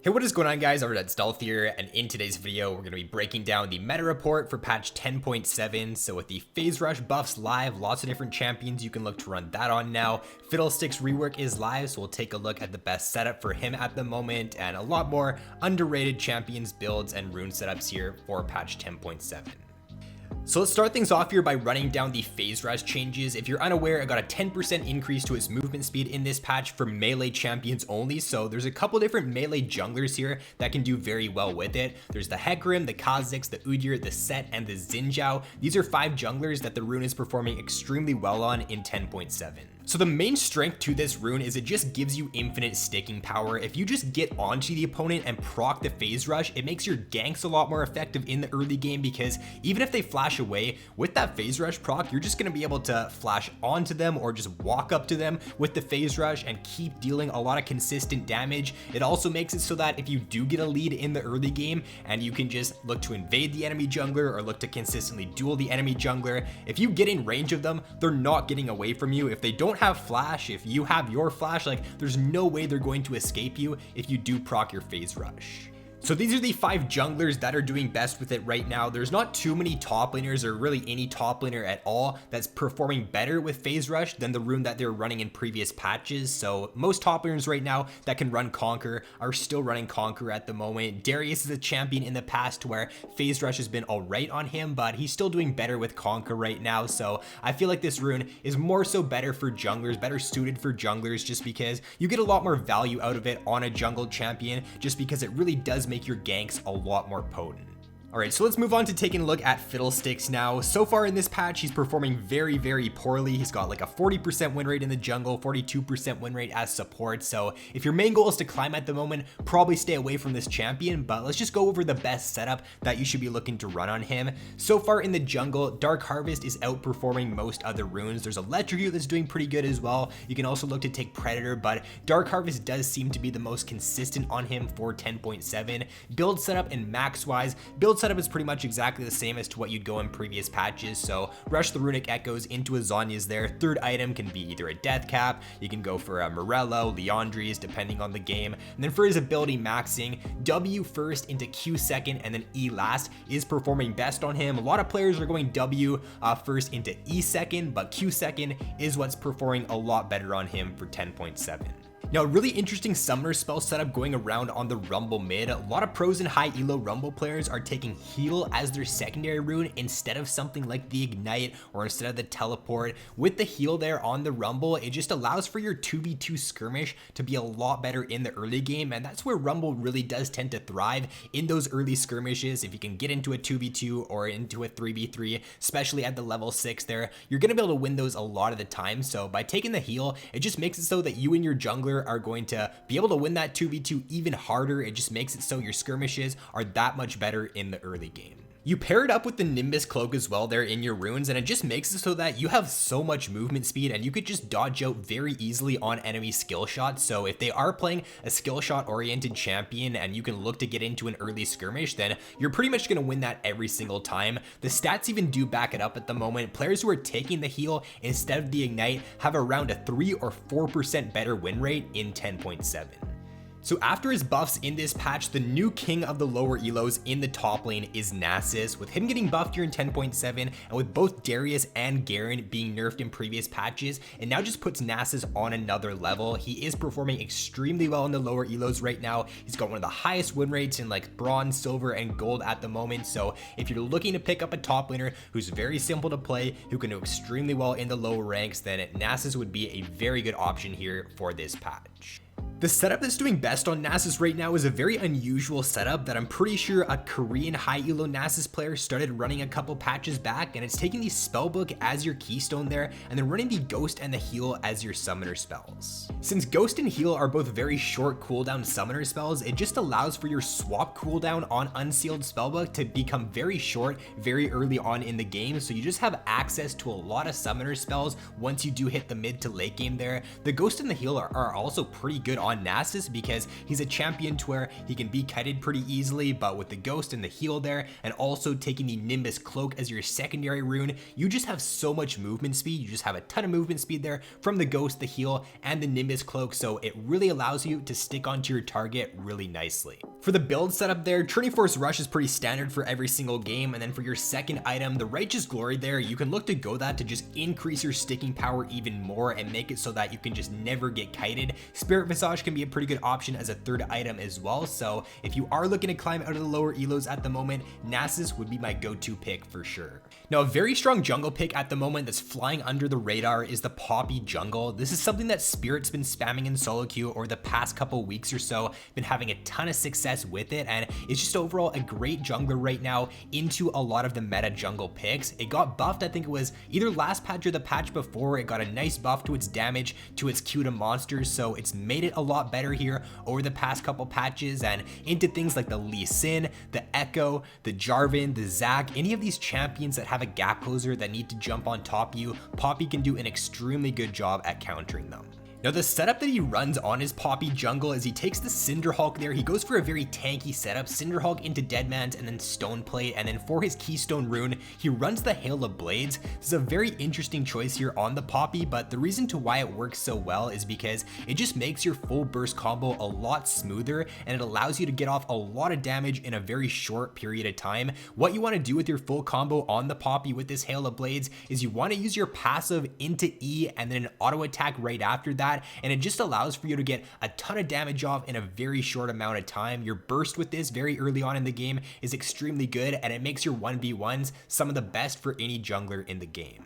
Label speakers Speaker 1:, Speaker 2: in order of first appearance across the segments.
Speaker 1: Hey, what is going on, guys? RvzStealth here, and in today's video we're going to be breaking down the meta report for patch 10.7. So with the phase rush buffs live, lots of different champions you can look to run that on now. Fiddlesticks rework is live, so we'll take a look at the best setup for him at the moment, and a lot more underrated champions, builds, and rune setups here for patch 10.7. So let's start things off here by running down the phase rush changes. If you're unaware, I got a 10% increase to its movement speed in this patch for melee champions only. So there's a couple different melee junglers here that can do very well with it. There's the Hecarim, the Kha'Zix, the Udyr, the Set, and the Xin Zhao. These are 5 junglers that the rune is performing extremely well on in 10.7. So the main strength to this rune is it just gives you infinite sticking power. If you just get onto the opponent and proc the phase rush, it makes your ganks a lot more effective in the early game, because even if they flash away with that phase rush proc, you're just going to be able to flash onto them or just walk up to them with the phase rush and keep dealing a lot of consistent damage. It also makes it so that if you do get a lead in the early game and you can just look to invade the enemy jungler or look to consistently duel the enemy jungler, if you get in range of them, they're not getting away from you. If they don't have flash, if you have your flash, like, there's no way they're going to escape you if you do proc your phase rush. So these are the 5 junglers that are doing best with it right now. There's not too many top laners, or really any top laner at all, that's performing better with phase rush than the rune that they're running in previous patches. So most top laners right now that can run Conquer are still running Conquer at the moment. Darius is a champion in the past where phase rush has been alright on him, but he's still doing better with Conquer right now. So I feel like this rune is more so better for junglers, better suited for junglers, just because you get a lot more value out of it on a jungle champion, just because it really does make your ganks a lot more potent. Alright, so let's move on to taking a look at Fiddlesticks now. So far in this patch, he's performing very, very poorly. He's got like a 40% win rate in the jungle, 42% win rate as support. So if your main goal is to climb at the moment, probably stay away from this champion, but let's just go over the best setup that you should be looking to run on him. So far in the jungle, Dark Harvest is outperforming most other runes. There's Electrocute that's doing pretty good as well. You can also look to take Predator, but Dark Harvest does seem to be the most consistent on him for 10.7. Build setup and max wise, build setup is pretty much exactly the same as to what you'd go in previous patches. So rush the runic echoes into Azania's there. Third item can be either a death cap, you can go for a Morello, Leandri's, depending on the game. And then for his ability maxing, W first into Q second and then E last is performing best on him. A lot of players are going W first into E second, but Q second is what's performing a lot better on him for 10.7. Now, a really interesting summoner spell setup going around on the Rumble mid. A lot of pros and high elo Rumble players are taking heal as their secondary rune instead of something like the Ignite or instead of the teleport. With the heal there on the Rumble, it just allows for your 2v2 skirmish to be a lot better in the early game, and that's where Rumble really does tend to thrive, in those early skirmishes. If you can get into a 2v2 or into a 3v3, especially at the level 6 there, you're going to be able to win those a lot of the time. So by taking the heal, it just makes it so that you and your jungler are going to be able to win that 2v2 even harder. It just makes it so your skirmishes are that much better in the early game. You pair it up with the Nimbus Cloak as well there in your runes, and it just makes it so that you have so much movement speed and you could just dodge out very easily on enemy skill shots. So if they are playing a skill shot oriented champion and you can look to get into an early skirmish, then you're pretty much going to win that every single time. The stats even do back it up at the moment. Players who are taking the heal instead of the Ignite have around a 3 or 4% better win rate in 10.7. So after his buffs in this patch, the new king of the lower elos in the top lane is Nasus. With him getting buffed here in 10.7, and with both Darius and Garen being nerfed in previous patches, it now just puts Nasus on another level. He is performing extremely well in the lower elos right now. He's got one of the highest win rates in like bronze, silver, and gold at the moment. So if you're looking to pick up a top laner who's very simple to play, who can do extremely well in the lower ranks, then Nasus would be a very good option here for this patch. The setup that's doing best on Nasus right now is a very unusual setup that I'm pretty sure a Korean high elo Nasus player started running a couple patches back, and it's taking the spellbook as your keystone there and then running the ghost and the heal as your summoner spells. Since ghost and heal are both very short cooldown summoner spells, it just allows for your swap cooldown on unsealed spellbook to become very short very early on in the game, so you just have access to a lot of summoner spells once you do hit the mid to late game there. The ghost and the heal are also pretty good on on Nasus because he's a champion to where he can be kited pretty easily, but with the Ghost and the heal there, and also taking the Nimbus Cloak as your secondary rune, you just have so much movement speed. You just have a ton of movement speed there from the Ghost, the heal, and the Nimbus Cloak, so it really allows you to stick onto your target really nicely. For the build setup there, Turning Force Rush is pretty standard for every single game, and then for your second item, the Righteous Glory there, you can look to go that to just increase your sticking power even more and make it so that you can just never get kited. Spirit Visage can be a pretty good option as a third item as well, so if you are looking to climb out of the lower elos at the moment, Nasus would be my go-to pick for sure. Now, a very strong jungle pick at the moment that's flying under the radar is the Poppy Jungle. This is something that Spirit's been spamming in solo queue over the past couple weeks or so, been having a ton of success with it, and it's just overall a great jungler right now into a lot of the meta jungle picks. It got buffed, I think it was either last patch or the patch before. It got a nice buff to its damage, to its Q to monsters, so it's made it a lot better here over the past couple patches, and into things like the Lee Sin, the Echo, the Jarvan, the Zac, any of these champions that have a gap closer that need to jump on top of you, Poppy can do an extremely good job at countering them. Now, the setup that he runs on his Poppy jungle is he takes the Cinderhulk there. He goes for a very tanky setup, Cinderhulk into Deadman's and then Stoneplate, and then for his Keystone rune, he runs the Hail of Blades. This is a very interesting choice here on the Poppy, but the reason to why it works so well is because it just makes your full burst combo a lot smoother, and it allows you to get off a lot of damage in a very short period of time. What you want to do with your full combo on the Poppy with this Hail of Blades is you want to use your passive into E and then an auto attack right after that, and it just allows for you to get a ton of damage off in a very short amount of time. Your burst with this very early on in the game is extremely good, and it makes your 1v1s some of the best for any jungler in the game.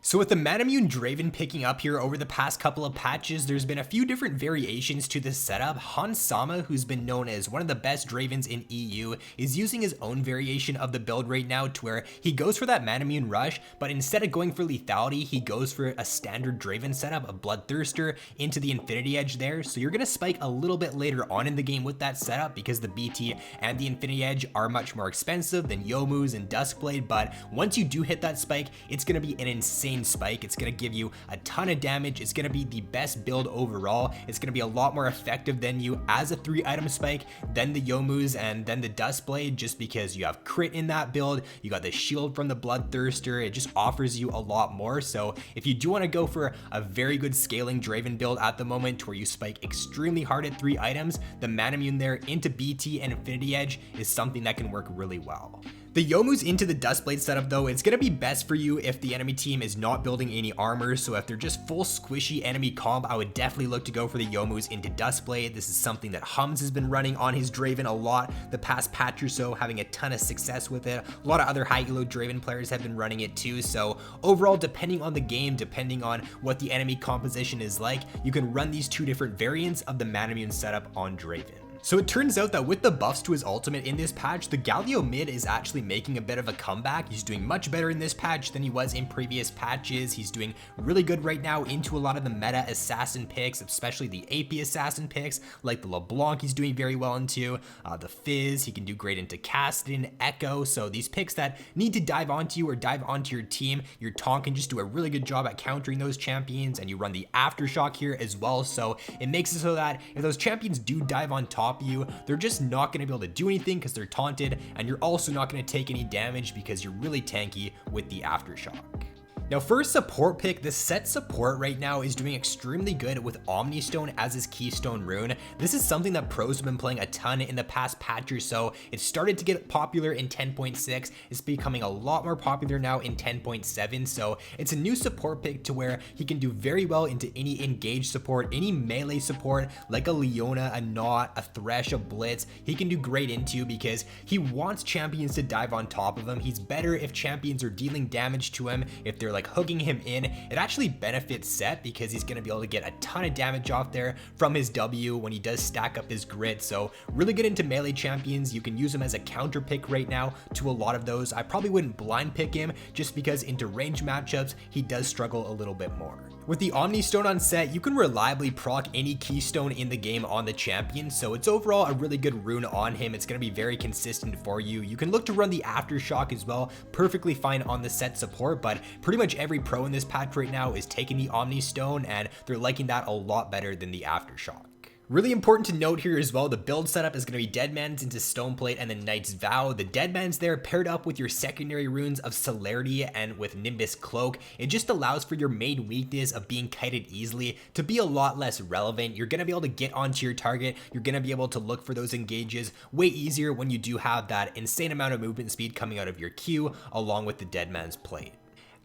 Speaker 1: So with the Manamune Draven picking up here over the past couple of patches, there's been a few different variations to this setup. Hans Sama, who's been known as one of the best Dravens in EU, is using his own variation of the build right now to where he goes for that Manamune Rush, but instead of going for lethality, he goes for a standard Draven setup, a Bloodthirster into the Infinity Edge there. So you're going to spike a little bit later on in the game with that setup because the BT and the Infinity Edge are much more expensive than Youmuu's and Duskblade, but once you do hit that spike, it's going to be an insane spike. It's going to give you a ton of damage. It's going to be the best build overall. It's going to be a lot more effective than you as a 3-item spike than the Youmuu's and then the Duskblade, just because you have crit in that build. You got the shield from the Bloodthirster. It just offers you a lot more. So if you do want to go for a very good scaling Draven build at the moment where you spike extremely hard at 3 items, the Manamune there into BT and Infinity Edge is something that can work really well. The Youmuu's into the Duskblade setup though, it's going to be best for you if the enemy team is not building any armor. So if they're just full squishy enemy comp, I would definitely look to go for the Youmuu's into Duskblade. This is something that Hums has been running on his Draven a lot the past patch or so, having a ton of success with it. A lot of other high elo Draven players have been running it too. So overall, depending on the game, depending on what the enemy composition is like, you can run these 2 different variants of the Manamune setup on Draven. So it turns out that with the buffs to his ultimate in this patch, the Gallio mid is actually making a bit of a comeback. He's doing much better in this patch than he was in previous patches. He's doing really good right now into a lot of the meta assassin picks, especially the AP assassin picks, like the LeBlanc he's doing very well into, the Fizz, he can do great into Caston, Echo. So these picks that need to dive onto you or dive onto your team, your Taunt can just do a really good job at countering those champions, and you run the Aftershock here as well. So it makes it so that if those champions do dive on top you, they're just not going to be able to do anything because they're taunted, and you're also not going to take any damage because you're really tanky with the Aftershock. Now for a support pick, the set support right now is doing extremely good with Omnistone as his keystone rune. This is something that pros have been playing a ton in the past patch or so. It started to get popular in 10.6. It's becoming a lot more popular now in 10.7. So it's a new support pick to where he can do very well into any engage support, any melee support like a Leona, a Knot, a Thresh, a Blitz. He can do great into because he wants champions to dive on top of him. He's better if champions are dealing damage to him, if they're like hooking him in. It actually benefits Set because he's going to be able to get a ton of damage off there from his W when he does stack up his grit. So really good into melee champions. You can use him as a counter pick right now to a lot of those. I probably wouldn't blind pick him just because into range matchups he does struggle a little bit more. With the Omnistone on Set, you can reliably proc any keystone in the game on the champion, so it's overall a really good rune on him. It's going to be very consistent for you. You can look to run the Aftershock as well, perfectly fine on the Set support, but pretty much every pro in this patch right now is taking the Omnistone, and they're liking that a lot better than the Aftershock. Really important to note here as well, the build setup is going to be Deadman's into Stoneplate and then Knight's Vow. The Deadman's there paired up with your secondary runes of Celerity and with Nimbus Cloak. It just allows for your main weakness of being kited easily to be a lot less relevant. You're going to be able to get onto your target. You're going to be able to look for those engages way easier when you do have that insane amount of movement speed coming out of your Q along with the Deadman's Plate.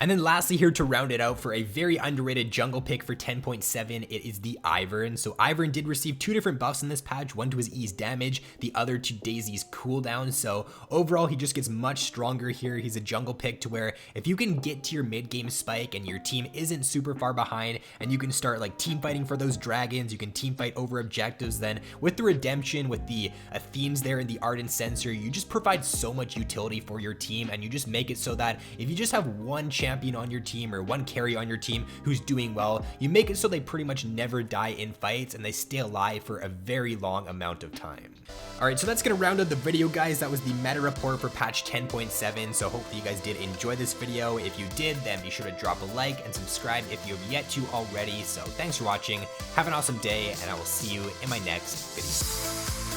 Speaker 1: And then lastly here to round it out for a very underrated jungle pick for 10.7, it is the Iver. So Iver did receive 2 different buffs in this patch, one to his E's damage, the other to Daisy's cooldown. So overall, he just gets much stronger here. He's a jungle pick to where if you can get to your mid game spike and your team isn't super far behind and you can start like team fighting for those dragons, you can team fight over objectives, then with the redemption, with the themes there and the ardent sensor, you just provide so much utility for your team and you just make it so that if you just have one champion on your team or one carry on your team who's doing well, you make it so they pretty much never die in fights and they stay alive for a very long amount of time. Alright, so that's going to round out the video, guys. That was the meta report for patch 10.7, so hopefully you guys did enjoy this video. If you did, then be sure to drop a like and subscribe if you have yet to already. So thanks for watching, have an awesome day, and I will see you in my next video.